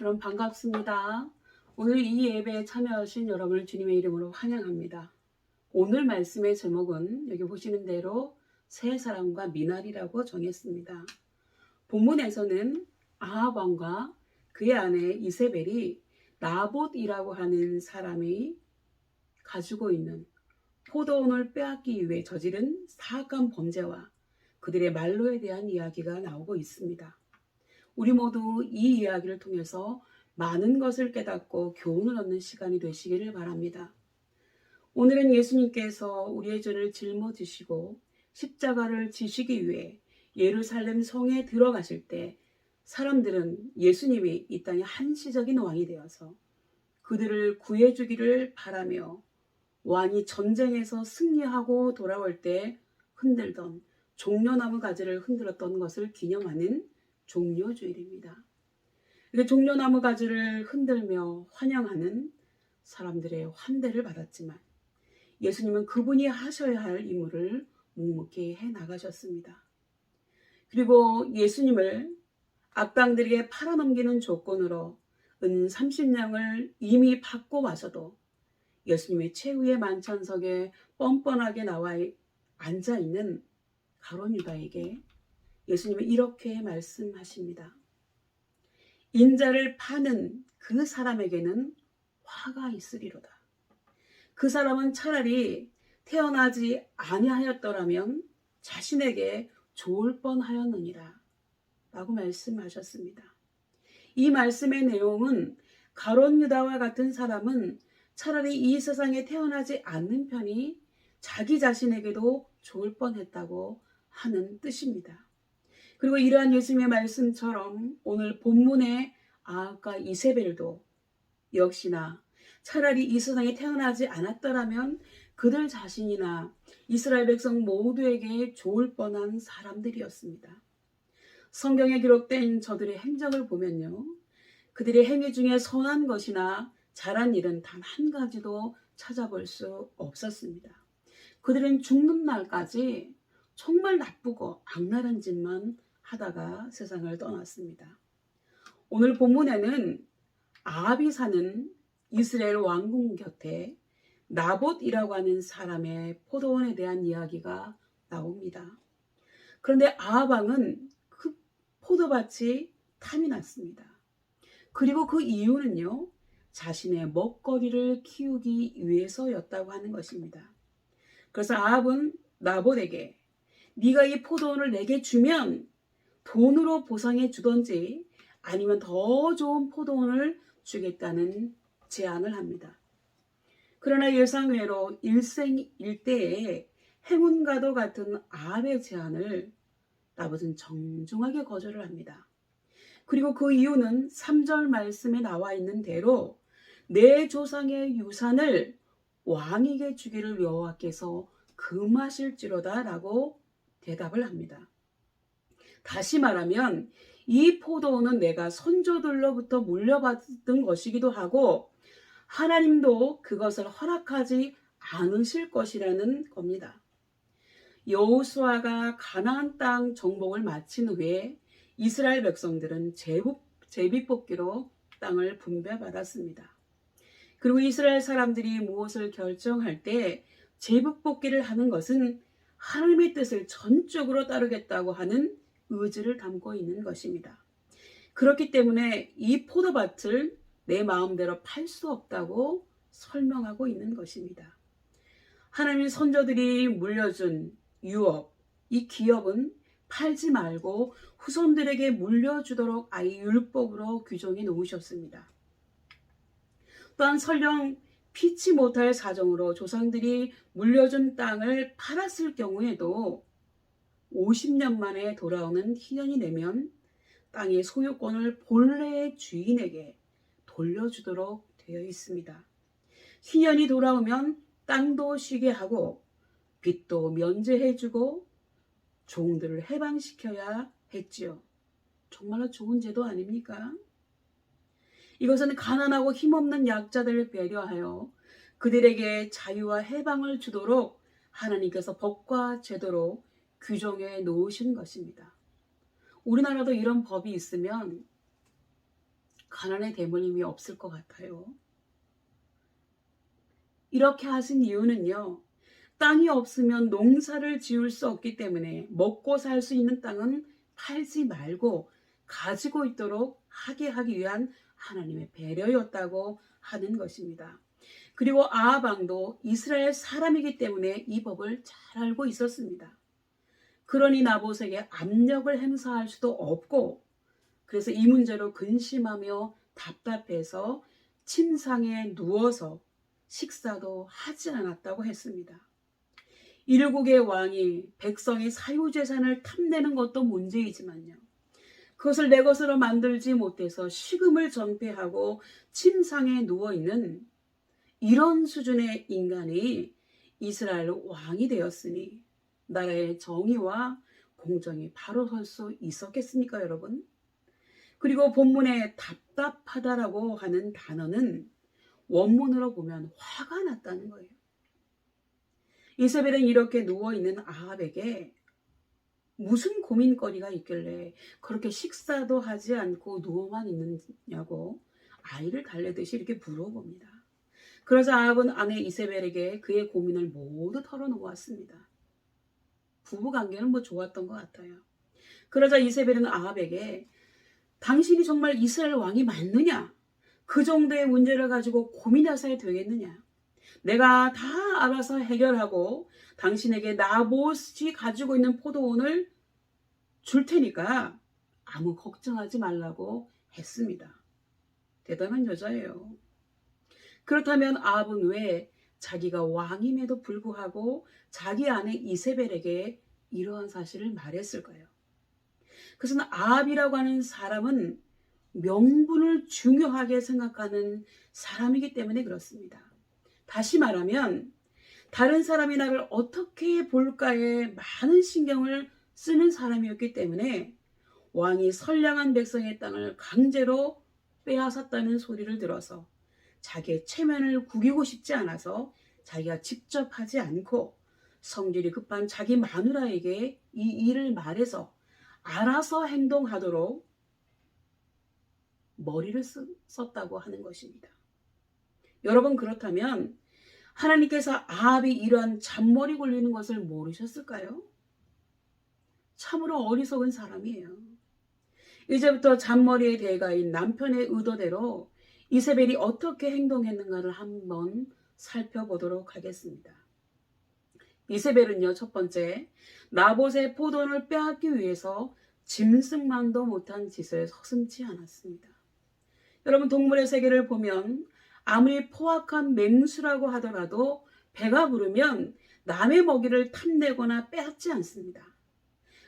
여러분 반갑습니다. 오늘 이 예배에 참여하신 여러분을 주님의 이름으로 환영합니다. 오늘 말씀의 제목은 여기 보시는 대로 새 사람과 미날이라고 정했습니다. 본문에서는 아합 왕과 그의 아내 이세벨이 나봇이라고 하는 사람이 가지고 있는 포도원을 빼앗기 위해 저지른 사악한 범죄와 그들의 말로에 대한 이야기가 나오고 있습니다. 우리 모두 이 이야기를 통해서 많은 것을 깨닫고 교훈을 얻는 시간이 되시기를 바랍니다. 오늘은 예수님께서 우리의 죄를 짊어지시고 십자가를 지시기 위해 예루살렘 성에 들어가실 때 사람들은 예수님이 이 땅의 한시적인 왕이 되어서 그들을 구해주기를 바라며 왕이 전쟁에서 승리하고 돌아올 때 흔들던 종려나무 가지를 흔들었던 것을 기념하는 종려주일입니다. 이게 종려나무 가지를 흔들며 환영하는 사람들의 환대를 받았지만 예수님은 그분이 하셔야 할 임무를 묵묵히 해나가셨습니다. 그리고 예수님을 악당들에게 팔아넘기는 조건으로 은 30냥을 이미 받고 와서도 예수님의 최후의 만찬석에 뻔뻔하게 나와 앉아있는 가룟 유다에게 예수님은 이렇게 말씀하십니다. 인자를 파는 그 사람에게는 화가 있으리로다. 그 사람은 차라리 태어나지 아니하였더라면 자신에게 좋을 뻔하였느니라 라고 말씀하셨습니다. 이 말씀의 내용은 가룟 유다와 같은 사람은 차라리 이 세상에 태어나지 않는 편이 자기 자신에게도 좋을 뻔했다고 하는 뜻입니다. 그리고 이러한 예수님의 말씀처럼 오늘 본문의 아합과 이세벨도 역시나 차라리 이 세상에 태어나지 않았더라면 그들 자신이나 이스라엘 백성 모두에게 좋을 뻔한 사람들이었습니다. 성경에 기록된 저들의 행적을 보면요, 그들의 행위 중에 선한 것이나 잘한 일은 단 한 가지도 찾아볼 수 없었습니다. 그들은 죽는 날까지 정말 나쁘고 악랄한 짓만 하다가 세상을 떠났습니다. 오늘 본문에는 아합이 사는 이스라엘 왕궁 곁에 나봇이라고 하는 사람의 포도원에 대한 이야기가 나옵니다. 그런데 아합 왕은 그 포도밭이 탐이 났습니다. 그리고 그 이유는요, 자신의 먹거리를 키우기 위해서였다고 하는 것입니다. 그래서 아합은 나봇에게 네가 이 포도원을 내게 주면 돈으로 보상해 주던지 아니면 더 좋은 포도원을 주겠다는 제안을 합니다. 그러나 예상외로 일생일대의 행운과도 같은 아합의 제안을 나봇은 정중하게 거절을 합니다. 그리고 그 이유는 3절 말씀에 나와 있는 대로 내 조상의 유산을 왕에게 주기를 여호와께서 금하실지로다 라고 대답을 합니다. 다시 말하면 이 포도원은 내가 선조들로부터 물려받은 것이기도 하고 하나님도 그것을 허락하지 않으실 것이라는 겁니다. 여호수아가 가나안 땅 정복을 마친 후에 이스라엘 백성들은 제비뽑기로 땅을 분배받았습니다. 그리고 이스라엘 사람들이 무엇을 결정할 때 제비뽑기를 하는 것은 하나님의 뜻을 전적으로 따르겠다고 하는 의지를 담고 있는 것입니다. 그렇기 때문에 이 포도밭을 내 마음대로 팔 수 없다고 설명하고 있는 것입니다. 하나님 선조들이 물려준 유업, 이 기업은 팔지 말고 후손들에게 물려주도록 아예 율법으로 규정해 놓으셨습니다. 또한 설령 피치 못할 사정으로 조상들이 물려준 땅을 팔았을 경우에도 50년 만에 돌아오는 희년이 되면 땅의 소유권을 본래의 주인에게 돌려주도록 되어 있습니다. 희년이 돌아오면 땅도 쉬게 하고 빚도 면제해주고 종들을 해방시켜야 했지요. 정말로 좋은 제도 아닙니까? 이것은 가난하고 힘없는 약자들을 배려하여 그들에게 자유와 해방을 주도록 하나님께서 법과 제도로 규정해 놓으신 것입니다. 우리나라도 이런 법이 있으면 가난에 대물림이 없을 것 같아요. 이렇게 하신 이유는요. 땅이 없으면 농사를 지을 수 없기 때문에 먹고 살 수 있는 땅은 팔지 말고 가지고 있도록 하게 하기 위한 하나님의 배려였다고 하는 것입니다. 그리고 아합 왕도 이스라엘 사람이기 때문에 이 법을 잘 알고 있었습니다. 그러니 나봇에게 압력을 행사할 수도 없고, 그래서 이 문제로 근심하며 답답해서 침상에 누워서 식사도 하지 않았다고 했습니다. 일국의 왕이 백성의 사유재산을 탐내는 것도 문제이지만요. 그것을 내 것으로 만들지 못해서 식음을 전폐하고 침상에 누워있는 이런 수준의 인간이 이스라엘 왕이 되었으니 나라의 정의와 공정이 바로 설 수 있었겠습니까, 여러분? 그리고 본문에 답답하다라고 하는 단어는 원문으로 보면 화가 났다는 거예요. 이세벨은 이렇게 누워있는 아합에게 무슨 고민거리가 있길래 그렇게 식사도 하지 않고 누워만 있느냐고 아이를 달래듯이 이렇게 물어봅니다. 그러자 아합은 아내 이세벨에게 그의 고민을 모두 털어놓았습니다. 부부관계는 좋았던 것 같아요. 그러자 이세벨은 아합에게 당신이 정말 이스라엘 왕이 맞느냐? 그 정도의 문제를 가지고 고민해서 되겠느냐? 내가 다 알아서 해결하고 당신에게 나봇이 가지고 있는 포도원을 줄 테니까 아무 걱정하지 말라고 했습니다. 대단한 여자예요. 그렇다면 아합은 왜 자기가 왕임에도 불구하고 자기 아내 이세벨에게 이러한 사실을 말했을까요? 그것은 아합이라고 하는 사람은 명분을 중요하게 생각하는 사람이기 때문에 그렇습니다. 다시 말하면 다른 사람이 나를 어떻게 볼까에 많은 신경을 쓰는 사람이었기 때문에 왕이 선량한 백성의 땅을 강제로 빼앗았다는 소리를 들어서 자기의 체면을 구기고 싶지 않아서 자기가 직접 하지 않고 성질이 급한 자기 마누라에게 이 일을 말해서 알아서 행동하도록 머리를 썼다고 하는 것입니다. 여러분, 그렇다면 하나님께서 아합이 이러한 잔머리 굴리는 것을 모르셨을까요? 참으로 어리석은 사람이에요. 이제부터 잔머리의 대가인 남편의 의도대로 이세벨이 어떻게 행동했는가를 한번 살펴보도록 하겠습니다. 이세벨은요, 첫 번째, 나봇의 포도원을 빼앗기 위해서 짐승만도 못한 짓을 서슴지 않았습니다. 여러분, 동물의 세계를 보면 아무리 포악한 맹수라고 하더라도 배가 부르면 남의 먹이를 탐내거나 빼앗지 않습니다.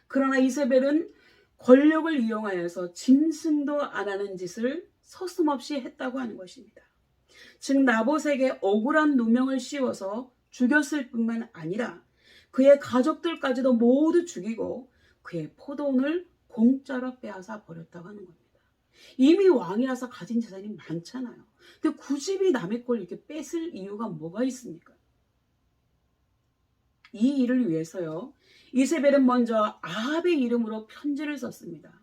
그러나 이세벨은 권력을 이용하여서 짐승도 안 하는 짓을 서슴없이 했다고 하는 것입니다. 즉 나봇에게 억울한 누명을 씌워서 죽였을 뿐만 아니라 그의 가족들까지도 모두 죽이고 그의 포도원을 공짜로 빼앗아 버렸다고 하는 겁니다. 이미 왕이라서 가진 재산이 많잖아요. 근데 굳이 남의 걸 이렇게 뺏을 이유가 뭐가 있습니까? 이 일을 위해서요, 이세벨은 먼저 아합의 이름으로 편지를 썼습니다.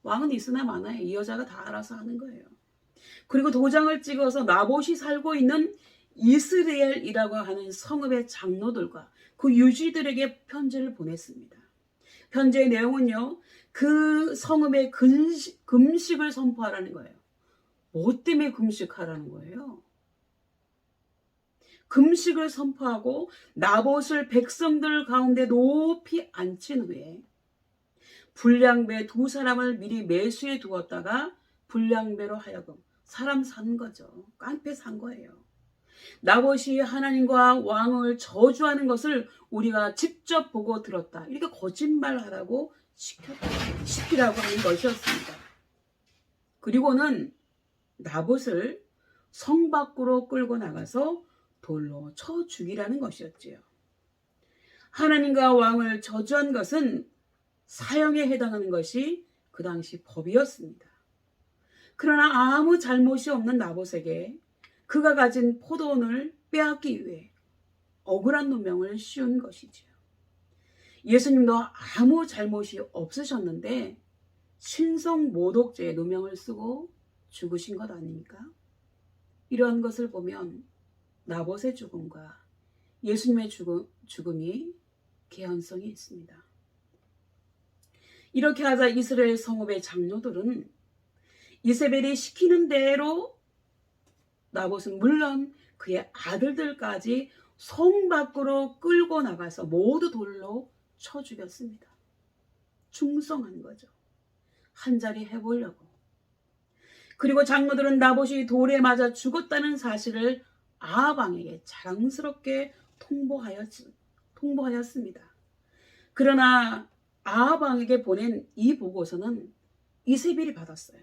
왕은 있으나 마나요. 이 여자가 다 알아서 하는 거예요. 그리고 도장을 찍어서 나봇이 살고 있는 이스라엘이라고 하는 성읍의 장로들과 그 유지들에게 편지를 보냈습니다. 편지의 내용은요, 그 성읍의 금식을 선포하라는 거예요. 뭐 때문에 금식하라는 거예요? 금식을 선포하고 나봇을 백성들 가운데 높이 앉힌 후에 불량배 두 사람을 미리 매수해 두었다가 불량배로 하여금 사람 산 거죠. 깡패 산 거예요. 나봇이 하나님과 왕을 저주하는 것을 우리가 직접 보고 들었다. 이렇게 거짓말하라고 시키라고 하는 것이었습니다. 그리고는 나봇을 성 밖으로 끌고 나가서 돌로 쳐 죽이라는 것이었지요. 하나님과 왕을 저주한 것은 사형에 해당하는 것이 그 당시 법이었습니다. 그러나 아무 잘못이 없는 나봇에게 그가 가진 포도원을 빼앗기 위해 억울한 누명을 씌운 것이지요. 예수님도 아무 잘못이 없으셨는데 신성 모독죄의 누명을 쓰고 죽으신 것 아닙니까? 이러한 것을 보면 나봇의 죽음과 예수님의 죽음이 개연성이 있습니다. 이렇게 하자 이스라엘 성읍의 장로들은 이세벨이 시키는 대로 나봇은 물론 그의 아들들까지 성 밖으로 끌고 나가서 모두 돌로 쳐 죽였습니다. 충성한 거죠. 한 자리 해보려고. 그리고 장로들은 나봇이 돌에 맞아 죽었다는 사실을 아합 왕에게 자랑스럽게 통보하였습니다. 그러나 아합 왕에게 보낸 이 보고서는 이세벨이 받았어요.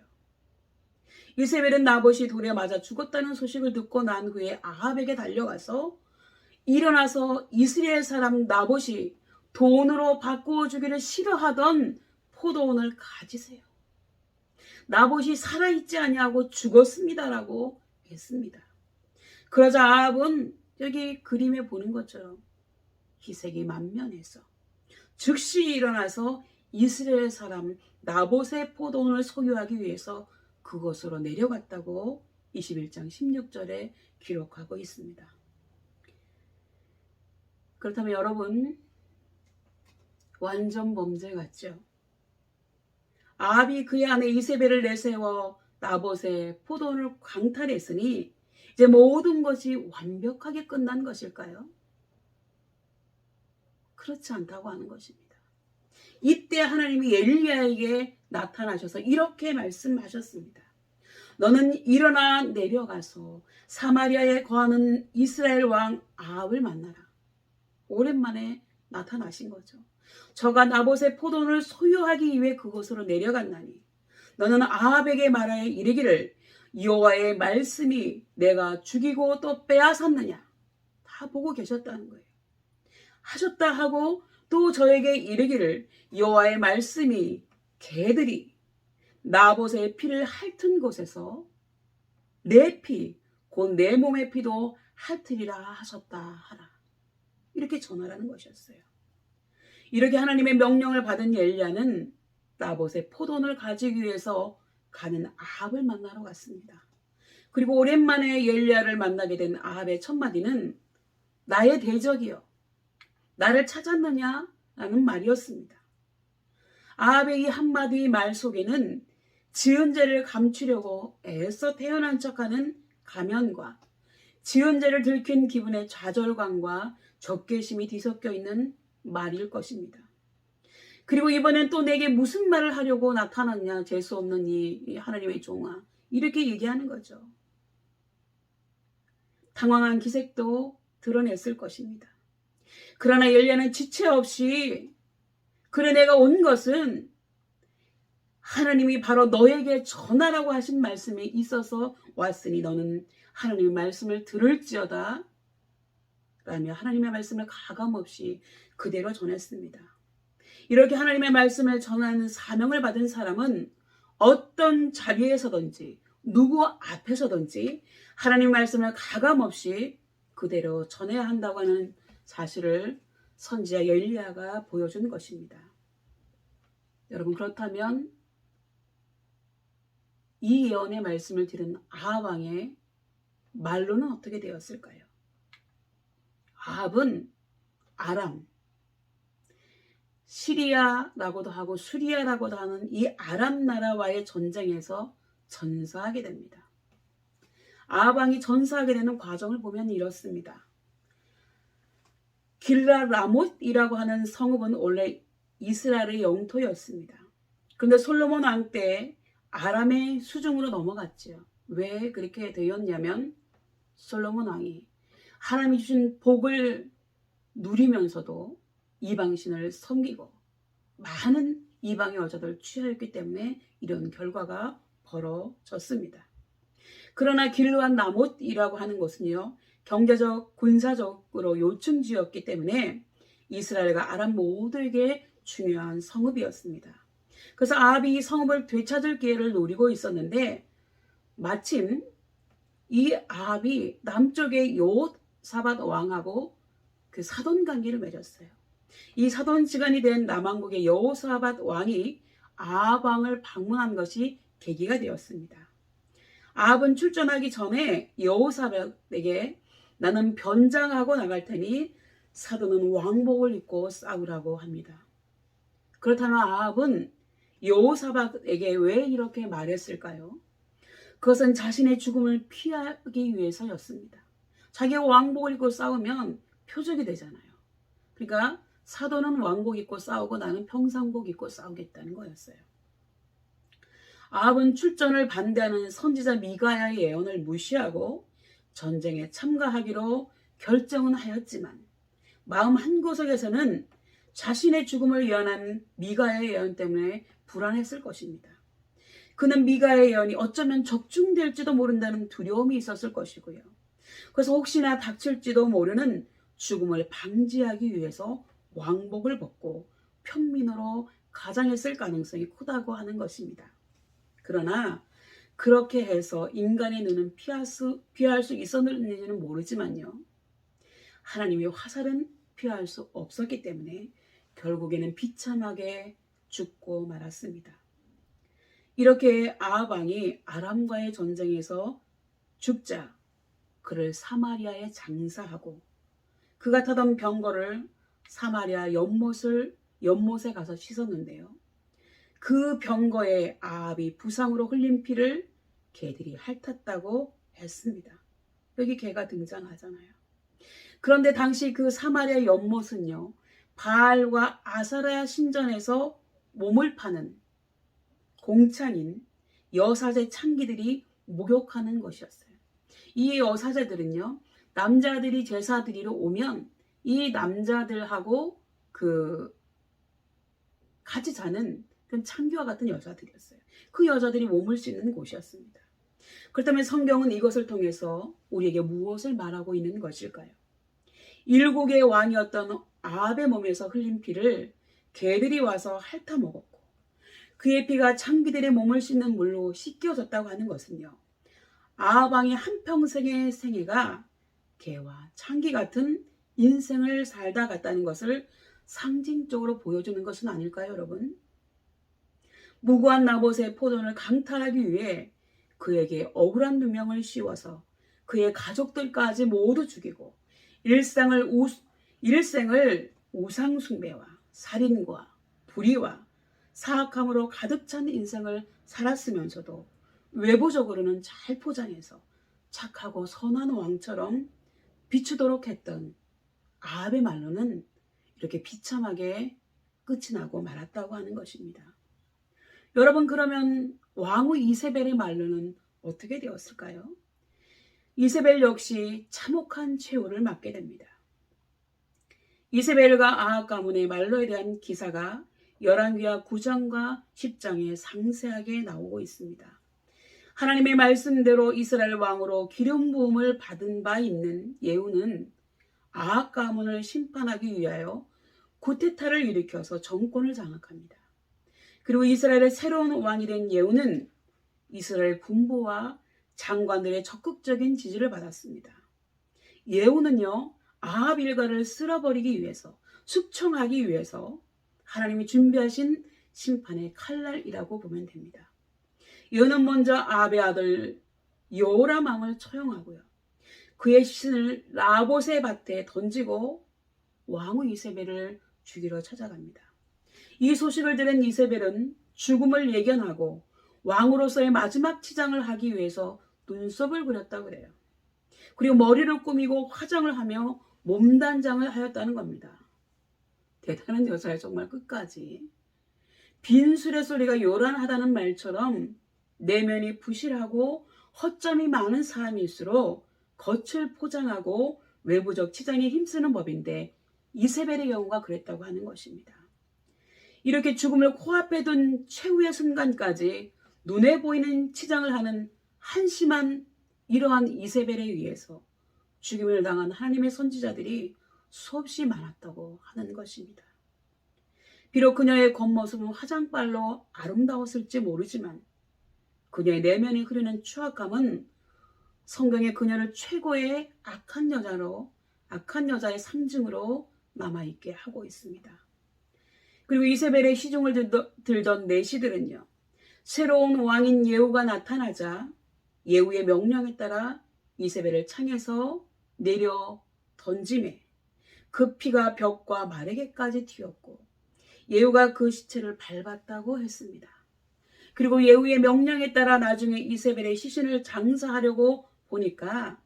이세벨은 나봇이 돌에 맞아 죽었다는 소식을 듣고 난 후에 아합에게 달려가서 일어나서 이스라엘 사람 나봇이 돈으로 바꾸어 주기를 싫어하던 포도원을 가지세요. 나봇이 살아있지 아니하고 죽었습니다라고 했습니다. 그러자 아합은 여기 그림에 보는 것처럼 희색이 만면해서 즉시 일어나서 이스라엘 사람 나봇의 포도원을 소유하기 위해서 그곳으로 내려갔다고 21장 16절에 기록하고 있습니다. 그렇다면 여러분, 완전 범죄 같죠? 아합이 그의 아내 이세벨을 내세워 나봇의 포도원을 강탈했으니 이제 모든 것이 완벽하게 끝난 것일까요? 그렇지 않다고 하는 것입니다. 이때 하나님이 엘리야에게 나타나셔서 이렇게 말씀하셨습니다. 너는 일어나 내려가서 사마리아에 거하는 이스라엘 왕 아합을 만나라. 오랜만에 나타나신 거죠. 저가 나봇의 포도원을 소유하기 위해 그곳으로 내려갔나니 너는 아합에게 말하여 이르기를 여호와의 말씀이 내가 죽이고 또 빼앗았느냐. 다 보고 계셨다는 거예요. 하셨다 하고 또 저에게 이르기를 여호와의 말씀이 개들이 나봇의 피를 핥은 곳에서 내 피, 곧 내 몸의 피도 핥으리라 하셨다 하라. 이렇게 전하라는 것이었어요. 이렇게 하나님의 명령을 받은 엘리야는 나봇의 포도원을 가지기 위해서 가는 아합을 만나러 갔습니다. 그리고 오랜만에 엘리야를 만나게 된 아합의 첫 마디는 나의 대적이여 나를 찾았느냐? 라는 말이었습니다. 아합의 이 한마디 말 속에는 지은 죄를 감추려고 애써 태어난 척하는 가면과 지은 죄를 들킨 기분의 좌절감과 적개심이 뒤섞여 있는 말일 것입니다. 그리고 이번엔 또 내게 무슨 말을 하려고 나타났냐, 재수 없는 이 하나님의 종아, 이렇게 얘기하는 거죠. 당황한 기색도 드러냈을 것입니다. 그러나 엘리야는 지체 없이 그래 내가 온 것은 하나님이 바로 너에게 전하라고 하신 말씀이 있어서 왔으니 너는 하나님의 말씀을 들을지어다 라며 하나님의 말씀을 가감없이 그대로 전했습니다. 이렇게 하나님의 말씀을 전하는 사명을 받은 사람은 어떤 자리에서든지 누구 앞에서든지 하나님의 말씀을 가감없이 그대로 전해야 한다고 하는 사실을 선지자 엘리야가 보여준 것입니다. 여러분, 그렇다면 이 예언의 말씀을 들은 아합 왕의 말로는 어떻게 되었을까요? 아합은 아람, 시리아라고도 하고 수리아라고도 하는 이 아람 나라와의 전쟁에서 전사하게 됩니다. 아합 왕이 전사하게 되는 과정을 보면 이렇습니다. 길라라못이라고 하는 성읍은 원래 이스라엘의 영토였습니다. 그런데 솔로몬 왕 때 아람의 수중으로 넘어갔죠. 왜 그렇게 되었냐면 솔로몬 왕이 하나님이 주신 복을 누리면서도 이방신을 섬기고 많은 이방의 여자들 취하였기 때문에 이런 결과가 벌어졌습니다. 그러나 길르한 라못이라고 하는 곳은요, 경제적, 군사적으로 요충지였기 때문에 이스라엘과 아람 모두에게 중요한 성읍이었습니다. 그래서 아합이 이 성읍을 되찾을 기회를 노리고 있었는데 마침 이 아합이 남쪽의 여호사밧 왕하고 그 사돈 관계를 맺었어요. 이 사돈 지간이 된 남왕국의 여호사밧 왕이 아합 왕을 방문한 것이 계기가 되었습니다. 아합은 출전하기 전에 여호사밧에게 나는 변장하고 나갈 테니 사도는 왕복을 입고 싸우라고 합니다. 그렇다면 아합은 여호사밧에게 왜 이렇게 말했을까요? 그것은 자신의 죽음을 피하기 위해서였습니다. 자기가 왕복을 입고 싸우면 표적이 되잖아요. 그러니까 사도는 왕복 입고 싸우고 나는 평상복 입고 싸우겠다는 거였어요. 아합은 출전을 반대하는 선지자 미가야의 예언을 무시하고 전쟁에 참가하기로 결정은 하였지만 마음 한구석에서는 자신의 죽음을 예언한 미가야의 예언 때문에 불안했을 것입니다. 그는 미가의 예언이 어쩌면 적중될지도 모른다는 두려움이 있었을 것이고요. 그래서 혹시나 닥칠지도 모르는 죽음을 방지하기 위해서 왕복을 벗고 평민으로 가장했을 가능성이 크다고 하는 것입니다. 그러나 그렇게 해서 인간의 눈은 피할 수 있었는지는 모르지만요. 하나님의 화살은 피할 수 없었기 때문에 결국에는 비참하게 죽고 말았습니다. 이렇게 아합 왕이 아람과의 전쟁에서 죽자 그를 사마리아에 장사하고 그가 타던 병거를 사마리아 연못에 가서 씻었는데요. 그 병거에 아합이 부상으로 흘린 피를 개들이 핥았다고 했습니다. 여기 개가 등장하잖아요. 그런데 당시 그 사마리아 연못은요, 바알과 아사랴 신전에서 몸을 파는 공찬인 여사제 창기들이 목욕하는 것이었어요. 이 여사제들은요, 남자들이 제사 드리러 오면 이 남자들하고 같이 자는 그 창기와 같은 여자들이었어요. 그 여자들이 몸을 씻는 곳이었습니다. 그렇다면 성경은 이것을 통해서 우리에게 무엇을 말하고 있는 것일까요? 일국의 왕이었던 아합의 몸에서 흘린 피를 개들이 와서 핥아 먹었고 그의 피가 창기들의 몸을 씻는 물로 씻겨졌다고 하는 것은요. 아합 왕의 한평생의 생애가 개와 창기 같은 인생을 살다 갔다는 것을 상징적으로 보여주는 것은 아닐까요, 여러분? 무고한 나봇의 포도원을 강탈하기 위해 그에게 억울한 누명을 씌워서 그의 가족들까지 모두 죽이고 일생을 우상숭배와 살인과 불의와 사악함으로 가득 찬 인생을 살았으면서도 외부적으로는 잘 포장해서 착하고 선한 왕처럼 비추도록 했던 아합의 말로는 이렇게 비참하게 끝이 나고 말았다고 하는 것입니다. 여러분, 그러면 왕후 이세벨의 말로는 어떻게 되었을까요? 이세벨 역시 참혹한 최후를 맞게 됩니다. 이세벨과 아합 가문의 말로에 대한 기사가 열왕기하 9장과 10장에 상세하게 나오고 있습니다. 하나님의 말씀대로 이스라엘 왕으로 기름 부음을 받은 바 있는 예후는 아합 가문을 심판하기 위하여 구테타를 일으켜서 정권을 장악합니다. 그리고 이스라엘의 새로운 왕이 된 예후는 이스라엘 군부와 장관들의 적극적인 지지를 받았습니다. 예후는요, 아합 일가를 쓸어버리기 위해서, 숙청하기 위해서 하나님이 준비하신 심판의 칼날이라고 보면 됩니다. 예후는 먼저 아합의 아들 여호람 왕을 처형하고요. 그의 시신을 나봇의 밭에 던지고 왕후 이세벨을 죽이러 찾아갑니다. 이 소식을 들은 이세벨은 죽음을 예견하고 왕으로서의 마지막 치장을 하기 위해서 눈썹을 그렸다고 그래요. 그리고 머리를 꾸미고 화장을 하며 몸단장을 하였다는 겁니다. 대단한 여자예요, 정말 끝까지. 빈술의 소리가 요란하다는 말처럼 내면이 부실하고 허점이 많은 사람일수록 겉을 포장하고 외부적 치장에 힘쓰는 법인데 이세벨의 경우가 그랬다고 하는 것입니다. 이렇게 죽음을 코앞에 둔 최후의 순간까지 눈에 보이는 치장을 하는 한심한 이러한 이세벨에 의해서 죽임을 당한 하나님의 선지자들이 수없이 많았다고 하는 것입니다. 비록 그녀의 겉모습은 화장빨로 아름다웠을지 모르지만 그녀의 내면에 흐르는 추악함은 성경에 그녀를 최고의 악한 여자의 상징으로 남아있게 하고 있습니다. 그리고 이세벨의 시중을 들던 내시들은요, 새로운 왕인 예후가 나타나자 예후의 명령에 따라 이세벨을 창에서 내려 던짐에 그 피가 벽과 마르게까지 튀었고 예후가 그 시체를 밟았다고 했습니다. 그리고 예후의 명령에 따라 나중에 이세벨의 시신을 장사하려고 보니까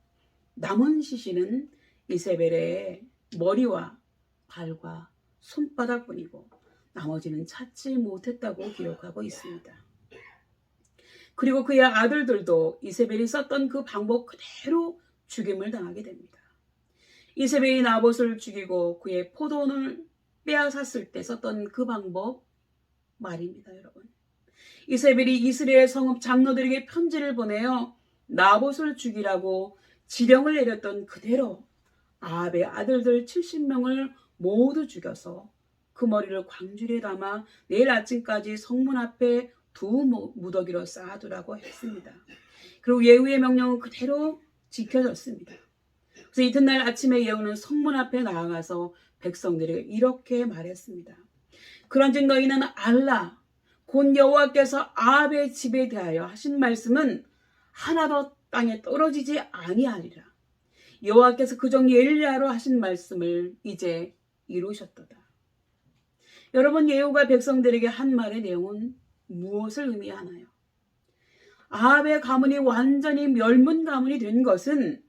남은 시신은 이세벨의 머리와 발과 손바닥뿐이고 나머지는 찾지 못했다고 기록하고 있습니다. 그리고 그의 아들들도 이세벨이 썼던 그 방법 그대로 죽임을 당하게 됩니다. 이세벨이 나봇을 죽이고 그의 포도원을 빼앗았을 때 썼던 그 방법 말입니다, 여러분. 이세벨이 이스라엘 성읍 장로들에게 편지를 보내어 나봇을 죽이라고 지령을 내렸던 그대로 아합의 아들들 70명을 모두 죽여서 그 머리를 광주리에 담아 내일 아침까지 성문 앞에 두 무더기로 쌓아두라고 했습니다. 그리고 예후의 명령은 그대로 지켜졌습니다. 그래서 이튿날 아침에 예후는 성문 앞에 나아가서 백성들에게 이렇게 말했습니다. 그런즉 너희는 알라 곧 여호와께서 아합의 집에 대하여 하신 말씀은 하나도 땅에 떨어지지 아니하리라. 여호와께서 그종 엘리야로 하신 말씀을 이제 이루셨도다. 여러분, 예후가 백성들에게 한 말의 내용은 무엇을 의미하나요? 아합의 가문이 완전히 멸문 가문이 된 것은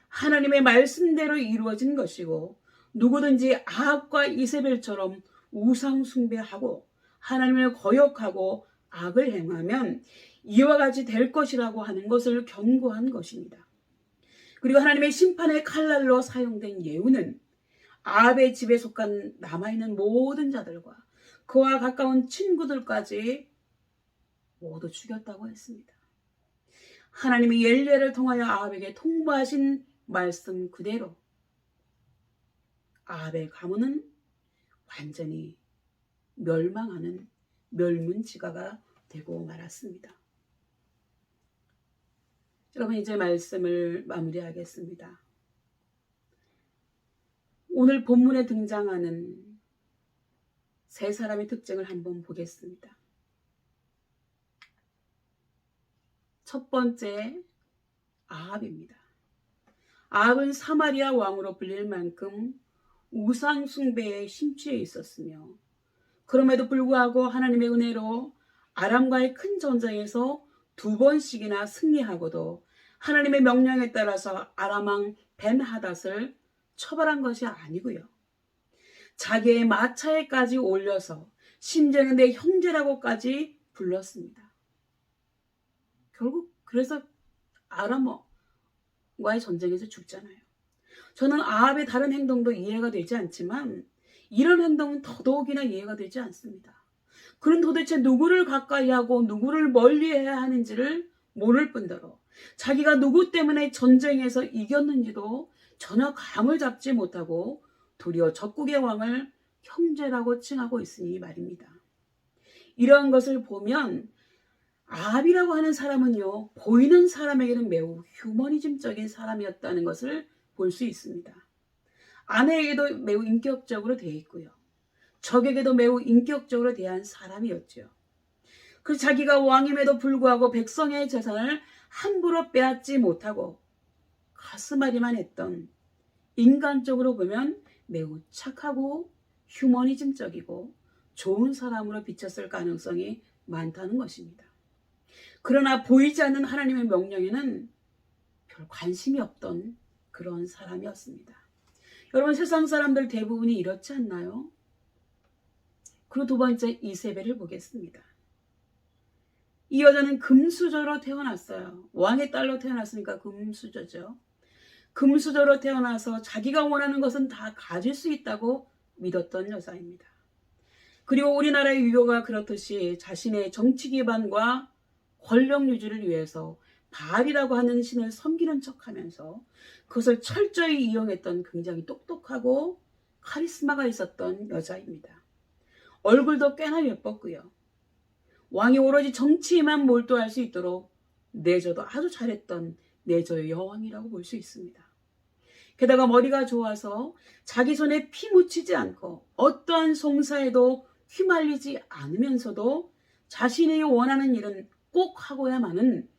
하나님의 말씀대로 이루어진 것이고 누구든지 아합과 이세벨처럼 우상 숭배하고 하나님을 거역하고 악을 행하면 이와 같이 될 것이라고 하는 것을 경고한 것입니다. 그리고 하나님의 심판의 칼날로 사용된 예후는 아합의 집에 속한 남아있는 모든 자들과 그와 가까운 친구들까지 모두 죽였다고 했습니다. 하나님이 엘리야를 통하여 아합에게 통보하신 말씀 그대로 아합의 가문은 완전히 멸망하는 멸문지가가 되고 말았습니다. 여러분, 이제 말씀을 마무리하겠습니다. 오늘 본문에 등장하는 세 사람의 특징을 한번 보겠습니다. 첫 번째, 아합입니다. 아합은 사마리아 왕으로 불릴 만큼 우상 숭배에 심취해 있었으며 그럼에도 불구하고 하나님의 은혜로 아람과의 큰 전쟁에서 2번씩이나 승리하고도 하나님의 명령에 따라서 아람 왕 벤하닷을 처벌한 것이 아니고요. 자기의 마차에까지 올려서 심지어는 내 형제라고까지 불렀습니다. 결국 그래서 아람과의 전쟁에서 죽잖아요. 저는 아합의 다른 행동도 이해가 되지 않지만 이런 행동은 더더욱이나 이해가 되지 않습니다. 그는 도대체 누구를 가까이 하고 누구를 멀리해야 하는지를 모를 뿐더러 자기가 누구 때문에 전쟁에서 이겼는지도 전혀 감을 잡지 못하고 도리어 적국의 왕을 형제라고 칭하고 있으니 말입니다. 이러한 것을 보면 아합이라고 하는 사람은요, 보이는 사람에게는 매우 휴머니즘적인 사람이었다는 것을 볼 수 있습니다. 아내에게도 매우 인격적으로 대해 있고요. 적에게도 매우 인격적으로 대한 사람이었죠. 그 자기가 왕임에도 불구하고 백성의 재산을 함부로 빼앗지 못하고 가슴앓이만 했던, 인간적으로 보면 매우 착하고 휴머니즘적이고 좋은 사람으로 비쳤을 가능성이 많다는 것입니다. 그러나 보이지 않는 하나님의 명령에는 별 관심이 없던 그런 사람이었습니다. 여러분, 세상 사람들 대부분이 이렇지 않나요? 그리고 두 번째, 이세벨을 보겠습니다. 이 여자는 금수저로 태어났어요. 왕의 딸로 태어났으니까 금수저죠. 금수저로 태어나서 자기가 원하는 것은 다 가질 수 있다고 믿었던 여자입니다. 그리고 우리나라의 유교가 그렇듯이 자신의 정치 기반과 권력 유지를 위해서 바알이라고 하는 신을 섬기는 척하면서 그것을 철저히 이용했던 굉장히 똑똑하고 카리스마가 있었던 여자입니다. 얼굴도 꽤나 예뻤고요. 왕이 오로지 정치에만 몰두할 수 있도록 내조도 아주 잘했던 내조의 여왕이라고 볼 수 있습니다. 게다가 머리가 좋아서 자기 손에 피 묻히지 않고 어떠한 송사에도 휘말리지 않으면서도 자신이 원하는 일은 꼭 하고야만은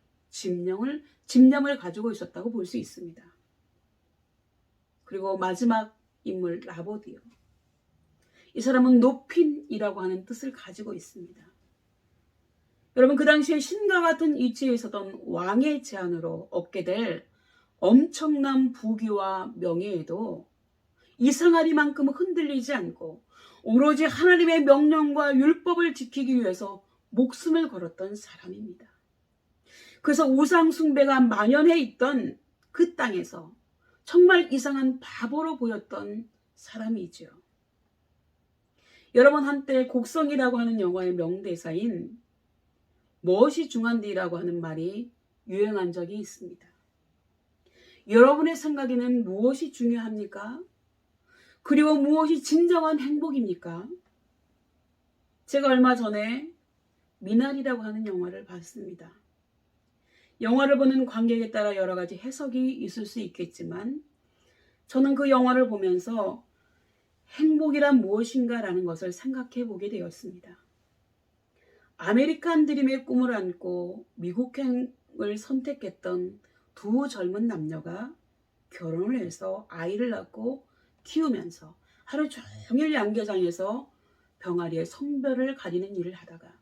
집념을 가지고 있었다고 볼 수 있습니다. 그리고 마지막 인물 라보디오. 이 사람은 높임이라고 하는 뜻을 가지고 있습니다. 여러분, 그 당시에 신과 같은 위치에 있었던 왕의 제안으로 얻게 될 엄청난 부귀와 명예에도 이상하리만큼 흔들리지 않고 오로지 하나님의 명령과 율법을 지키기 위해서 목숨을 걸었던 사람입니다. 그래서 우상 숭배가 만연해 있던 그 땅에서 정말 이상한 바보로 보였던 사람이지요. 여러분, 한때 곡성이라고 하는 영화의 명대사인 무엇이 중한디라고 하는 말이 유행한 적이 있습니다. 여러분의 생각에는 무엇이 중요합니까? 그리고 무엇이 진정한 행복입니까? 제가 얼마 전에 미나리라고 하는 영화를 봤습니다. 영화를 보는 관객에 따라 여러 가지 해석이 있을 수 있겠지만 저는 그 영화를 보면서 행복이란 무엇인가라는 것을 생각해 보게 되었습니다. 아메리칸 드림의 꿈을 안고 미국행을 선택했던 두 젊은 남녀가 결혼을 해서 아이를 낳고 키우면서 하루 종일 양계장에서 병아리의 성별을 가리는 일을 하다가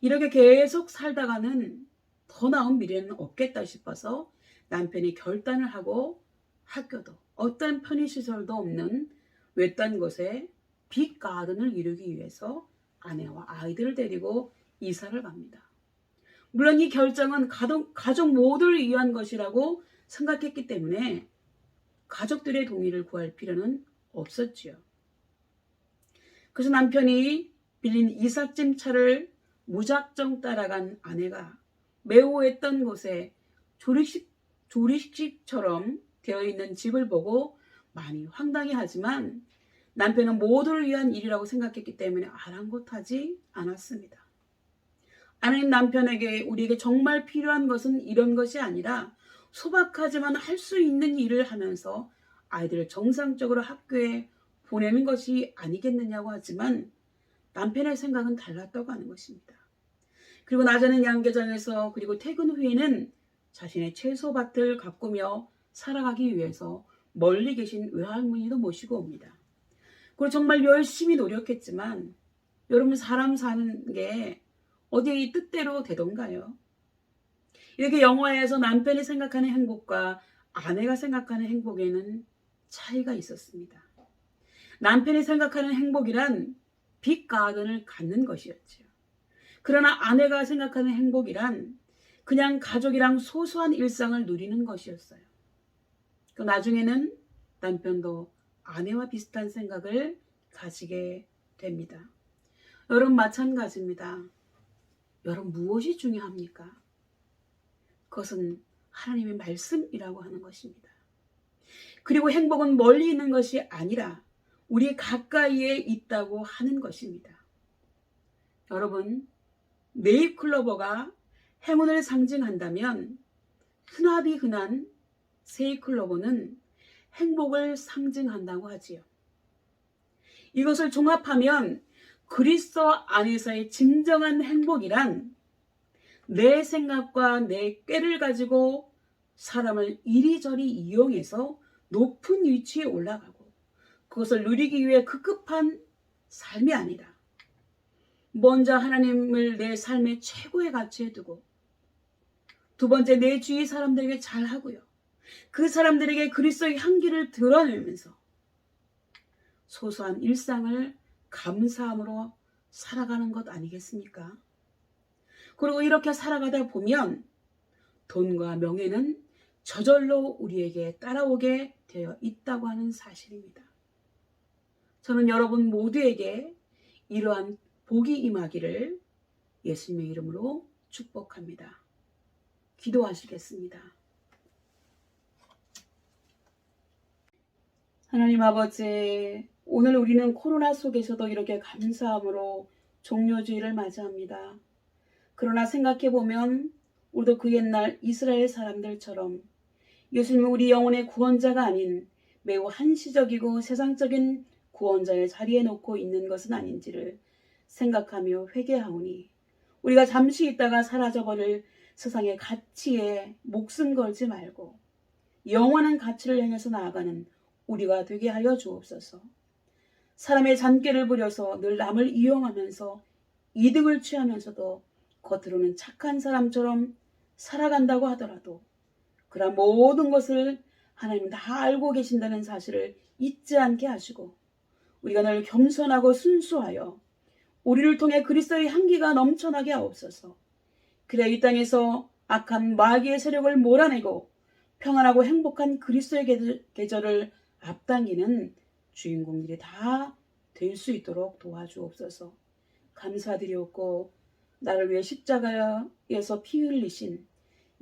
이렇게 계속 살다가는 더 나은 미래는 없겠다 싶어서 남편이 결단을 하고 학교도 어떤 편의시설도 없는 외딴 곳에 빅 가든을 이루기 위해서 아내와 아이들을 데리고 이사를 갑니다. 물론 이 결정은 가족 모두를 위한 것이라고 생각했기 때문에 가족들의 동의를 구할 필요는 없었지요. 그래서 남편이 빌린 이삿짐 차를 무작정 따라간 아내가 매우 했던 곳에 조리식처럼 되어 있는 집을 보고 많이 황당해하지만 남편은 모두를 위한 일이라고 생각했기 때문에 아랑곳하지 않았습니다. 아내는 남편에게 우리에게 정말 필요한 것은 이런 것이 아니라 소박하지만 할 수 있는 일을 하면서 아이들을 정상적으로 학교에 보내는 것이 아니겠느냐고 하지만 남편의 생각은 달랐다고 하는 것입니다. 그리고 낮에는 양계장에서 그리고 퇴근 후에는 자신의 채소밭을 가꾸며 살아가기 위해서 멀리 계신 외할머니도 모시고 옵니다. 그리고 정말 열심히 노력했지만 여러분, 사람 사는 게 어디 뜻대로 되던가요? 이렇게 영화에서 남편이 생각하는 행복과 아내가 생각하는 행복에는 차이가 있었습니다. 남편이 생각하는 행복이란 빅 가든을 갖는 것이었죠. 그러나 아내가 생각하는 행복이란 그냥 가족이랑 소소한 일상을 누리는 것이었어요. 그 나중에는 남편도 아내와 비슷한 생각을 가지게 됩니다. 여러분, 마찬가지입니다. 여러분, 무엇이 중요합니까? 그것은 하나님의 말씀이라고 하는 것입니다. 그리고 행복은 멀리 있는 것이 아니라 우리 가까이에 있다고 하는 것입니다. 여러분, 네잎클로버가 행운을 상징한다면 흔하디 흔한 세잎클로버는 행복을 상징한다고 하지요. 이것을 종합하면 그리스도 안에서의 진정한 행복이란 내 생각과 내 꾀를 가지고 사람을 이리저리 이용해서 높은 위치에 올라가고 그것을 누리기 위해 급급한 삶이 아니라 먼저 하나님을 내 삶의 최고의 가치에 두고 두 번째 내 주위 사람들에게 잘하고요. 그 사람들에게 그리스도의 향기를 드러내면서 소소한 일상을 감사함으로 살아가는 것 아니겠습니까? 그리고 이렇게 살아가다 보면 돈과 명예는 저절로 우리에게 따라오게 되어 있다고 하는 사실입니다. 저는 여러분 모두에게 이러한 복이 임하기를 예수님의 이름으로 축복합니다. 기도하시겠습니다. 하나님 아버지, 오늘 우리는 코로나 속에서도 이렇게 감사함으로 종료주의를 맞이합니다. 그러나 생각해보면 우리도 그 옛날 이스라엘 사람들처럼 예수님은 우리 영혼의 구원자가 아닌 매우 한시적이고 세상적인 구원자의 자리에 놓고 있는 것은 아닌지를 생각하며 회개하오니 우리가 잠시 있다가 사라져버릴 세상의 가치에 목숨 걸지 말고 영원한 가치를 향해서 나아가는 우리가 되게 하여 주옵소서. 사람의 잔꾀를 부려서 늘 남을 이용하면서 이득을 취하면서도 겉으로는 착한 사람처럼 살아간다고 하더라도 그러한 모든 것을 하나님은 다 알고 계신다는 사실을 잊지 않게 하시고 우리가 늘 겸손하고 순수하여 우리를 통해 그리스도의 향기가 넘쳐나게 하옵소서. 그래 이 땅에서 악한 마귀의 세력을 몰아내고 평안하고 행복한 그리스도의 계절을 앞당기는 주인공들이 다 될 수 있도록 도와주옵소서. 감사드리옵고 나를 위해 십자가에서 피 흘리신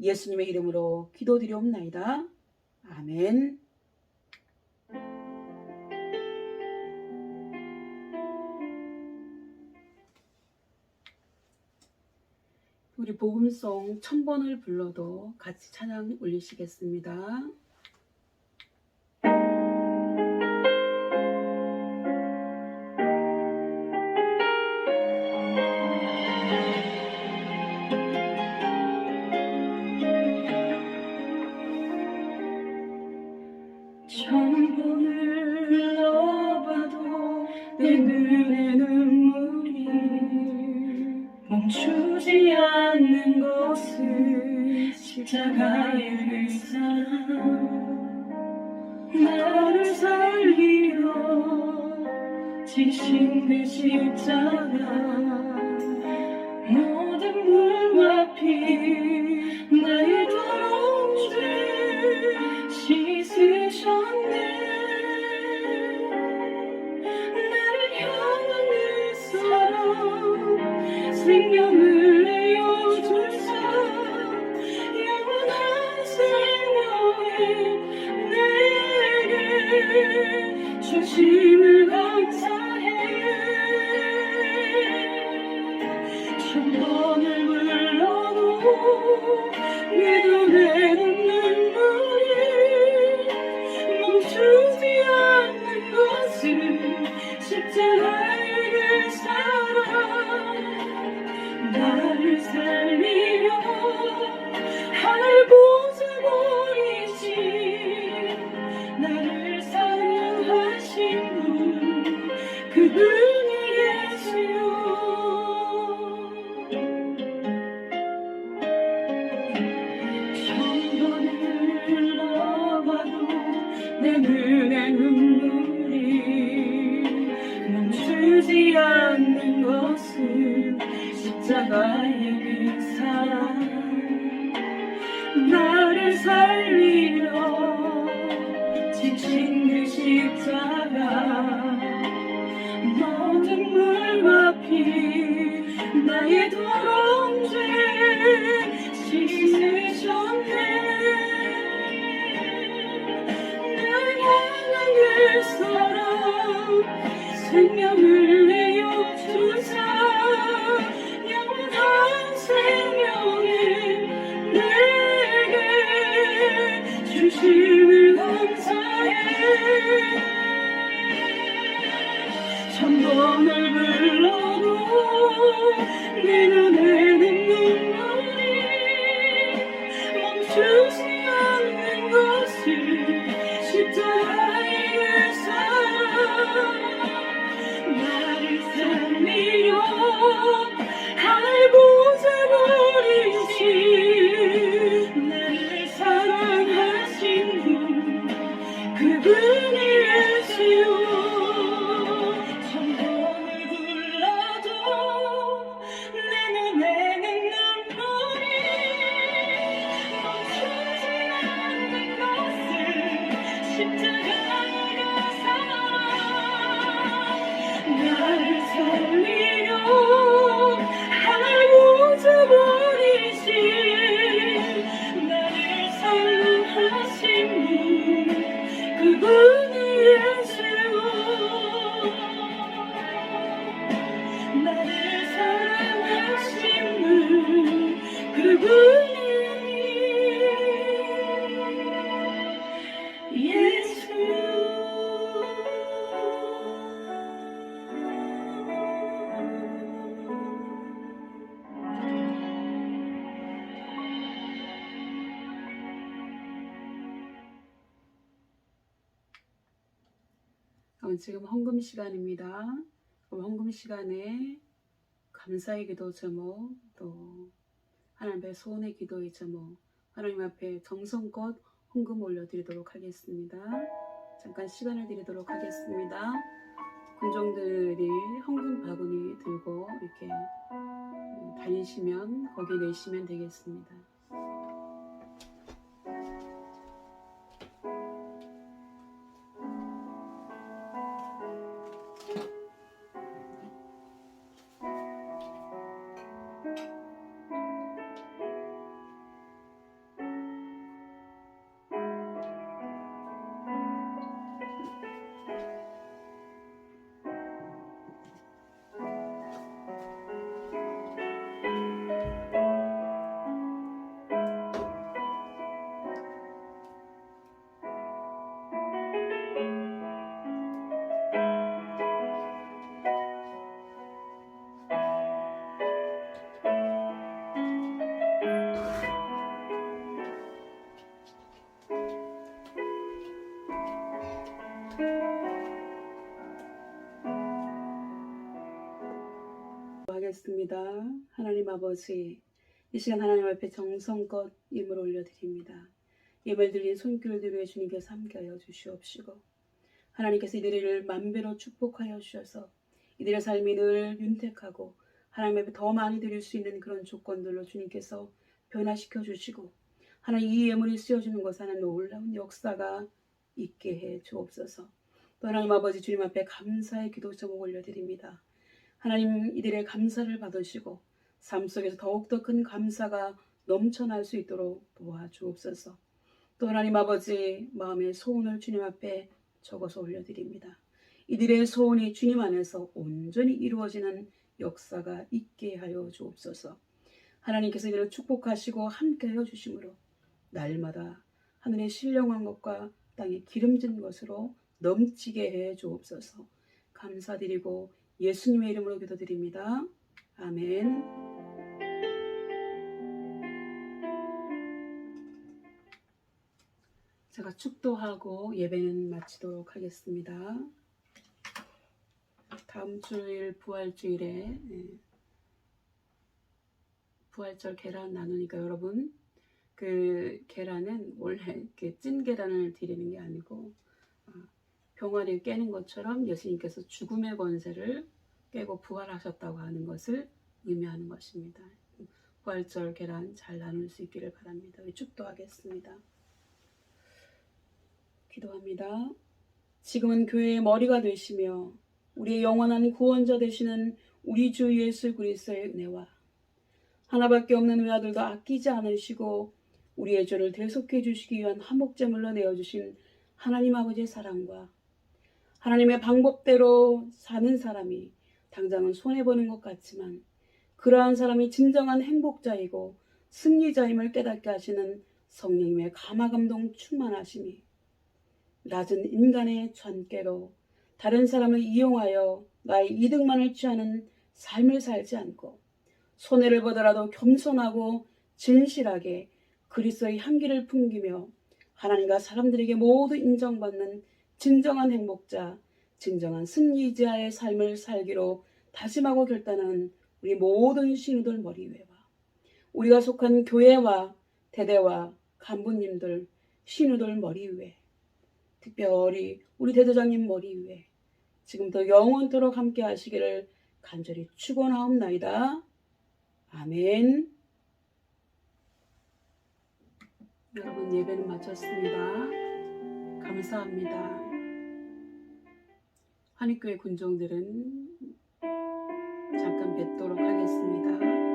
예수님의 이름으로 기도드리옵나이다. 아멘. 우리 복음송 1000번을 불러도 같이 찬양 올리시겠습니다. 천번을 흘러봐도 내 눈에 눈물이 멈추지 않는 것은 십자가의 그 사랑. 나를 살리러 지신 그 십자가 모든 물과 피 나의 더러운 죄 씻으셨네. 나를 향한 그 사랑 생명을 내어주사 영원한 생명에 내게 주심을 감사해. 천번을 불러도 내 눈에 눈물이 멈추지 않는 것은 십자가의 그 사랑. 나를 살리려 하늘 보좌 버리신 나를 사랑하신 분 그분이 예수요. 천번을 흘러봐도 내 눈에 눈물이 멈추지 않는 것은 십자가의 그 사랑. 나를 살리려 지친 그 십자가 모든 물과 피 나의 더러운 죄 씻으셨네. 나를 향한 그 사랑 생명을 내어주사 영원한 생명에 내게 주심을 감사해. 천번을 불러도 내 눈에는 눈물이 멈추지 않는 것을 십자가의 그 사랑. 나를 살리려 하늘 보좌 버리신 나를 사랑하신 분 그분이 예수요. 천번을 불러도 내 눈에는 눈물이 멈추지 않는 것은 십자가의 그 사랑. 나를 살리려 하늘 보좌 버리신 나를 사랑하신 분 그분이 예수요. 나를 사랑하신 분 그분이 예수요. 지금 헌금 시간입니다. 그럼 헌금 시간에 감사의 기도 제목, 또 하나님 앞에 소원의 기도의 제목, 하나님 앞에 정성껏 헌금 올려드리도록 하겠습니다. 잠깐 시간을 드리도록 하겠습니다. 군종들이 헌금 바구니 들고 이렇게 다니시면 거기 내시면 되겠습니다. 하겠습니다. 하나님 아버지, 이 시간 하나님 앞에 정성껏 예물 올려드립니다. 예물 드린 손길들 위해 주님께서 함께하여 주시옵시고, 하나님께서 이들을 만배로 축복하여 주셔서 이들의 삶이 늘 윤택하고 하나님 앞에 더 많이 드릴 수 있는 그런 조건들로 주님께서 변화시켜 주시고, 하나님 이 예물이 쓰여지는 것에 하나님 놀라운 역사가 있게 해 주옵소서. 또 하나님 아버지, 주님 앞에 감사의 기도 제목 올려드립니다. 하나님 이들의 감사를 받으시고 삶 속에서 더욱더 큰 감사가 넘쳐날 수 있도록 도와주옵소서. 또 하나님 아버지, 마음의 소원을 주님 앞에 적어서 올려드립니다. 이들의 소원이 주님 안에서 온전히 이루어지는 역사가 있게 하여 주옵소서. 하나님께서 이들을 축복하시고 함께하여 주심으로 날마다 하늘의 신령한 것과 땅에 기름진 것으로 넘치게 해 주옵소서. 감사드리고 예수님의 이름으로 기도드립니다. 아멘. 제가 축도하고 예배는 마치도록 하겠습니다. 다음 주일 부활주일에 부활절 계란 나누니까 여러분, 그 계란은 원래 찐 계란을 드리는 게 아니고 병아리 깨는 것처럼 예수님께서 죽음의 권세를 깨고 부활하셨다고 하는 것을 의미하는 것입니다. 부활절 계란 잘 나눌 수 있기를 바랍니다. 우리 축도하겠습니다. 기도합니다. 지금은 교회의 머리가 되시며 우리의 영원한 구원자 되시는 우리 주 예수 그리스도의 은혜와 하나밖에 없는 외아들도 아끼지 않으시고 우리의 죄를 대속해 주시기 위한 한목제물로 내어주신 하나님 아버지의 사랑과 하나님의 방법대로 사는 사람이 당장은 손해보는 것 같지만 그러한 사람이 진정한 행복자이고 승리자임을 깨닫게 하시는 성령님의 감화감동 충만하심이 낮은 인간의 전께로 다른 사람을 이용하여 나의 이득만을 취하는 삶을 살지 않고 손해를 보더라도 겸손하고 진실하게 그리스도의 향기를 풍기며 하나님과 사람들에게 모두 인정받는 진정한 행복자, 진정한 승리자의 삶을 살기로 다짐하고 결단하는 우리 모든 신우들 머리 위에와 우리가 속한 교회와 대대와 간부님들, 신우들 머리 위에, 특별히 우리 대대장님 머리 위에 지금부터 영원토록 함께 하시기를 간절히 축원하옵나이다. 아멘. 여러분, 예배는 마쳤습니다. 감사합니다. 한익교회 군종들은 잠깐 뵙도록 하겠습니다.